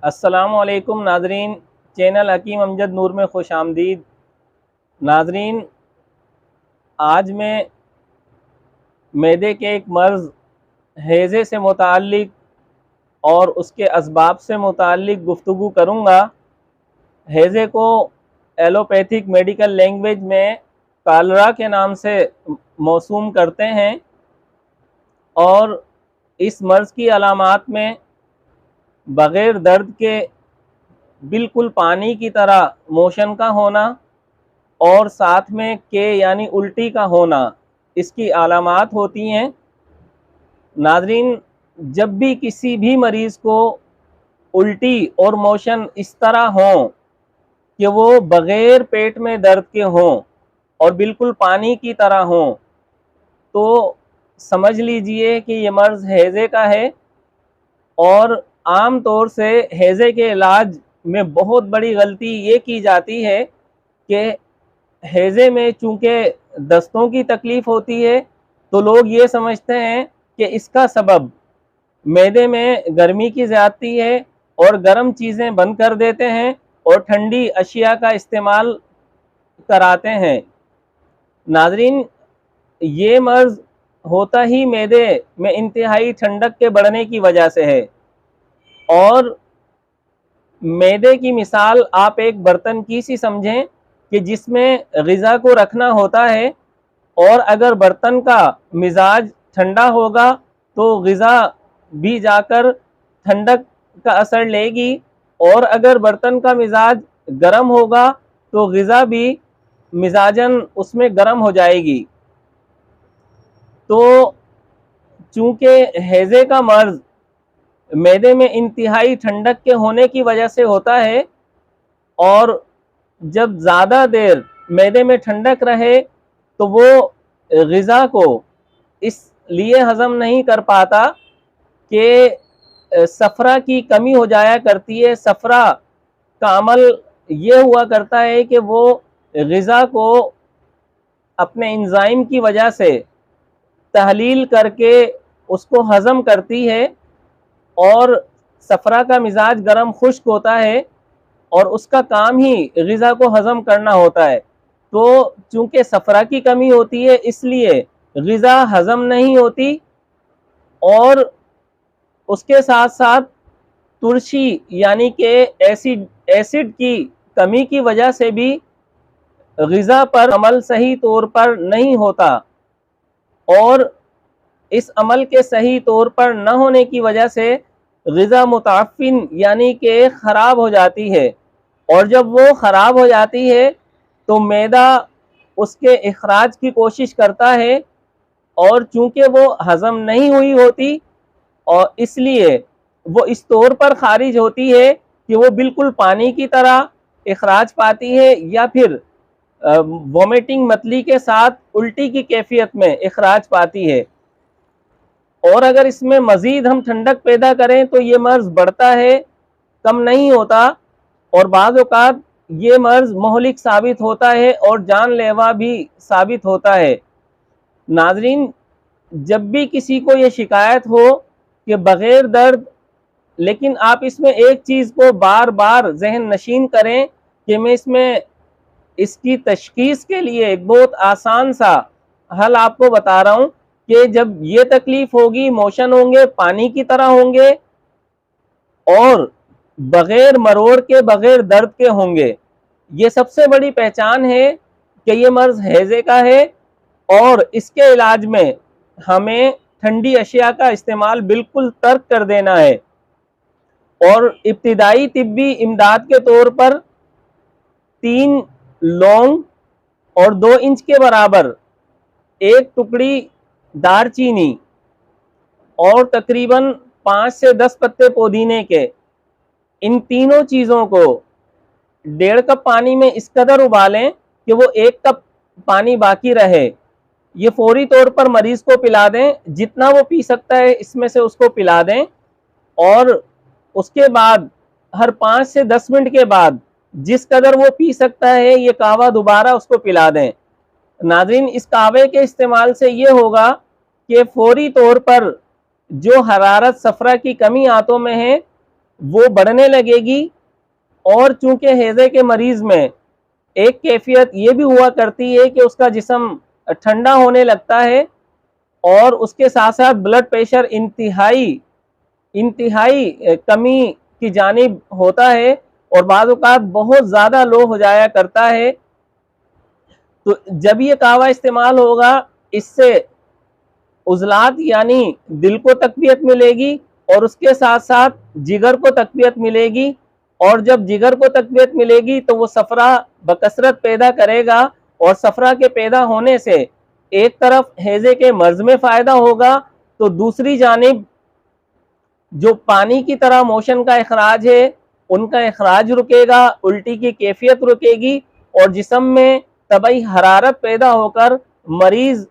السلام علیکم ناظرین، چینل حکیم امجد نور میں خوش آمدید۔ ناظرین، آج میں معدے کے ایک مرض ہیضے سے متعلق اور اس کے اسباب سے متعلق گفتگو کروں گا۔ ہیضے کو ایلوپیتھک میڈیکل لینگویج میں کالرا کے نام سے موسوم کرتے ہیں، اور اس مرض کی علامات میں بغیر درد کے بالکل پانی کی طرح موشن کا ہونا اور ساتھ میں یعنی الٹی کا ہونا اس کی علامات ہوتی ہیں۔ ناظرین، جب بھی کسی بھی مریض کو الٹی اور موشن اس طرح ہوں کہ وہ بغیر پیٹ میں درد کے ہوں اور بالکل پانی کی طرح ہوں، تو سمجھ لیجئے کہ یہ مرض ہیضے کا ہے۔ اور عام طور سے ہیضے کے علاج میں بہت بڑی غلطی یہ کی جاتی ہے کہ ہیضے میں چونکہ دستوں کی تکلیف ہوتی ہے تو لوگ یہ سمجھتے ہیں کہ اس کا سبب معدے میں گرمی کی زیادتی ہے اور گرم چیزیں بند کر دیتے ہیں اور ٹھنڈی اشیاء کا استعمال کراتے ہیں۔ ناظرین، یہ مرض ہوتا ہی معدے میں انتہائی ٹھنڈک کے بڑھنے کی وجہ سے ہے۔ اور معدے کی مثال آپ ایک برتن کی سی سمجھیں کہ جس میں غذا کو رکھنا ہوتا ہے، اور اگر برتن کا مزاج ٹھنڈا ہوگا تو غذا بھی جا کر ٹھنڈک کا اثر لے گی، اور اگر برتن کا مزاج گرم ہوگا تو غذا بھی مزاجاً اس میں گرم ہو جائے گی۔ تو چونکہ ہیضے کا مرض معدے میں انتہائی ٹھنڈک کے ہونے کی وجہ سے ہوتا ہے، اور جب زیادہ دیر معدے میں ٹھنڈک رہے تو وہ غذا کو اس لیے ہضم نہیں کر پاتا کہ صفرا کی کمی ہو جایا کرتی ہے۔ صفرا کا عمل یہ ہوا کرتا ہے کہ وہ غذا کو اپنے انزائم کی وجہ سے تحلیل کر کے اس کو ہضم کرتی ہے، اور صفرا کا مزاج گرم خشک ہوتا ہے اور اس کا کام ہی غذا کو ہضم کرنا ہوتا ہے۔ تو چونکہ صفرا کی کمی ہوتی ہے اس لیے غذا ہضم نہیں ہوتی، اور اس کے ساتھ ساتھ ترشی یعنی کہ ایسڈ کی کمی کی وجہ سے بھی غذا پر عمل صحیح طور پر نہیں ہوتا، اور اس عمل کے صحیح طور پر نہ ہونے کی وجہ سے غذا متعفن یعنی کہ خراب ہو جاتی ہے، اور جب وہ خراب ہو جاتی ہے تو معدہ اس کے اخراج کی کوشش کرتا ہے، اور چونکہ وہ ہضم نہیں ہوئی ہوتی اور اس لیے وہ اس طور پر خارج ہوتی ہے کہ وہ بالکل پانی کی طرح اخراج پاتی ہے، یا پھر وومیٹنگ متلی کے ساتھ الٹی کی کیفیت میں اخراج پاتی ہے۔ اور اگر اس میں مزید ہم ٹھنڈک پیدا کریں تو یہ مرض بڑھتا ہے، کم نہیں ہوتا، اور بعض اوقات یہ مرض مہلک ثابت ہوتا ہے اور جان لیوا بھی ثابت ہوتا ہے۔ ناظرین، جب بھی کسی کو یہ شکایت ہو کہ بغیر درد، لیکن آپ اس میں ایک چیز کو بار بار ذہن نشین کریں کہ میں اس کی تشخیص کے لیے ایک بہت آسان سا حل آپ کو بتا رہا ہوں کہ جب یہ تکلیف ہوگی، موشن ہوں گے، پانی کی طرح ہوں گے اور بغیر مروڑ کے بغیر درد کے ہوں گے، یہ سب سے بڑی پہچان ہے کہ یہ مرض ہیضے کا ہے۔ اور اس کے علاج میں ہمیں ٹھنڈی اشیاء کا استعمال بالکل ترک کر دینا ہے، اور ابتدائی طبی امداد کے طور پر 3 لونگ اور 2 انچ کے برابر ایک ٹکڑی دار چینی اور تقریباً 5 سے 10 پتے پودینے کے، ان تینوں چیزوں کو 1.5 کپ پانی میں اس قدر ابالیں کہ وہ 1 کپ پانی باقی رہے۔ یہ فوری طور پر مریض کو پلا دیں، جتنا وہ پی سکتا ہے اس میں سے اس کو پلا دیں، اور اس کے بعد ہر 5 سے 10 منٹ کے بعد جس قدر وہ پی سکتا ہے یہ کہوہ دوبارہ اس کو پلا دیں۔ ناظرین، اس کہوے کے استعمال سے یہ ہوگا کہ فوری طور پر جو حرارت صفرا کی کمی آنتوں میں ہے وہ بڑھنے لگے گی. اور چونکہ ہیضے کے مریض میں ایک کیفیت یہ بھی ہوا کرتی ہے کہ اس کا جسم ٹھنڈا ہونے لگتا ہے اور اس کے ساتھ ساتھ بلڈ پریشر انتہائی کمی کی جانب ہوتا ہے اور بعض اوقات بہت زیادہ لو ہو جایا کرتا ہے. تو جب یہ قہوہ استعمال ہوگا اس سے عضلات یعنی دل کو تقویت ملے گی اور اس کے ساتھ ساتھ جگر کو تقویت ملے گی. اور جب جگر کو تقویت ملے گی تو وہ صفرا بکثرت پیدا کرے گا اور صفرا کے پیدا ہونے سے ایک طرف ہیضے کے مرض میں فائدہ ہوگا تو دوسری جانب جو پانی کی طرح موشن کا اخراج ہے ان کا اخراج رکے گا, الٹی کی کیفیت رکے گی اور جسم میں طبعی حرارت پیدا ہو کر مریض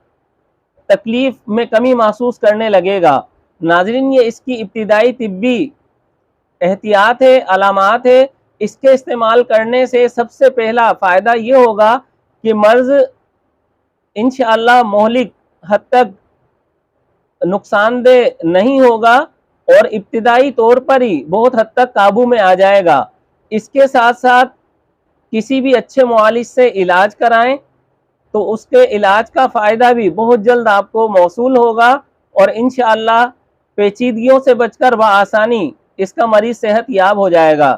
تکلیف میں کمی محسوس کرنے لگے گا. ناظرین یہ اس کی ابتدائی طبی احتیاط ہے, علامات ہے. اس کے استعمال کرنے سے سب سے پہلا فائدہ یہ ہوگا کہ مرض انشاءاللہ مہلک حد تک نقصان دہ نہیں ہوگا اور ابتدائی طور پر ہی بہت حد تک قابو میں آ جائے گا. اس کے ساتھ ساتھ کسی بھی اچھے معالج سے علاج کرائیں تو اس کے علاج کا فائدہ بھی بہت جلد آپ کو موصول ہوگا اور انشاءاللہ پیچیدگیوں سے بچ کر بآسانی اس کا مریض صحت یاب ہو جائے گا.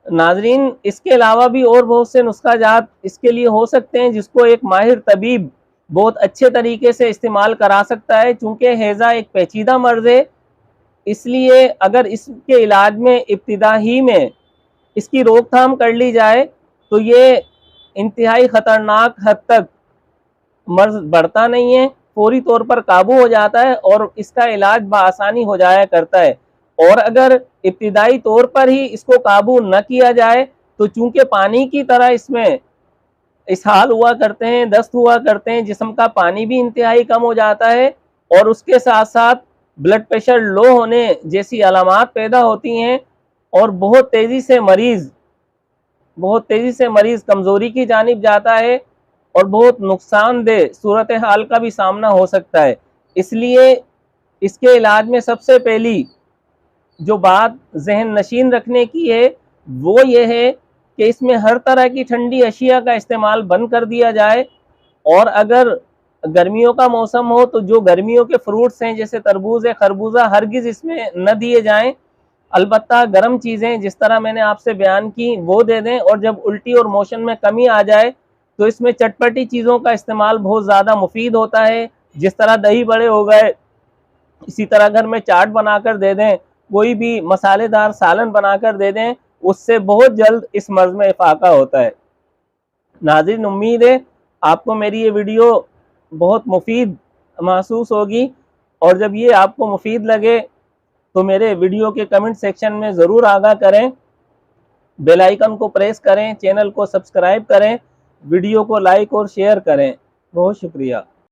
ناظرین اس کے علاوہ بھی اور بہت سے نسخہ جات اس کے لیے ہو سکتے ہیں جس کو ایک ماہر طبیب بہت اچھے طریقے سے استعمال کرا سکتا ہے. چونکہ ہیضہ ایک پیچیدہ مرض ہے اس لیے اگر اس کے علاج میں ابتدا ہی میں اس کی روک تھام کر لی جائے تو یہ انتہائی خطرناک حد تک مرض بڑھتا نہیں ہے, فوری طور پر قابو ہو جاتا ہے اور اس کا علاج بآسانی ہو جایا کرتا ہے. اور اگر ابتدائی طور پر ہی اس کو قابو نہ کیا جائے تو چونکہ پانی کی طرح اس میں اسہال ہوا کرتے ہیں, دست ہوا کرتے ہیں, جسم کا پانی بھی انتہائی کم ہو جاتا ہے اور اس کے ساتھ ساتھ بلڈ پریشر لو ہونے جیسی علامات پیدا ہوتی ہیں اور بہت تیزی سے مریض کمزوری کی جانب جاتا ہے اور بہت نقصان دہ صورتحال کا بھی سامنا ہو سکتا ہے. اس لیے اس کے علاج میں سب سے پہلی جو بات ذہن نشین رکھنے کی ہے وہ یہ ہے کہ اس میں ہر طرح کی ٹھنڈی اشیاء کا استعمال بند کر دیا جائے اور اگر گرمیوں کا موسم ہو تو جو گرمیوں کے فروٹس ہیں جیسے تربوز خربوزہ ہرگز اس میں نہ دیے جائیں. البتہ گرم چیزیں جس طرح میں نے آپ سے بیان کی وہ دے دیں اور جب الٹی اور موشن میں کمی آ جائے تو اس میں چٹپٹی چیزوں کا استعمال بہت زیادہ مفید ہوتا ہے. جس طرح دہی بڑے ہو گئے, اسی طرح گھر میں چاٹ بنا کر دے دیں, کوئی بھی مسالے دار سالن بنا کر دے دیں, اس سے بہت جلد اس مرض میں افاقہ ہوتا ہے. ناظرین امید ہے آپ کو میری یہ ویڈیو بہت مفید محسوس ہوگی اور جب یہ آپ کو مفید لگے تو میرے ویڈیو کے کمنٹ سیکشن میں ضرور آگاہ کریں, بیل آئیکن کو پریس کریں, چینل کو سبسکرائب کریں, ویڈیو کو لائک اور شیئر کریں. بہت شکریہ.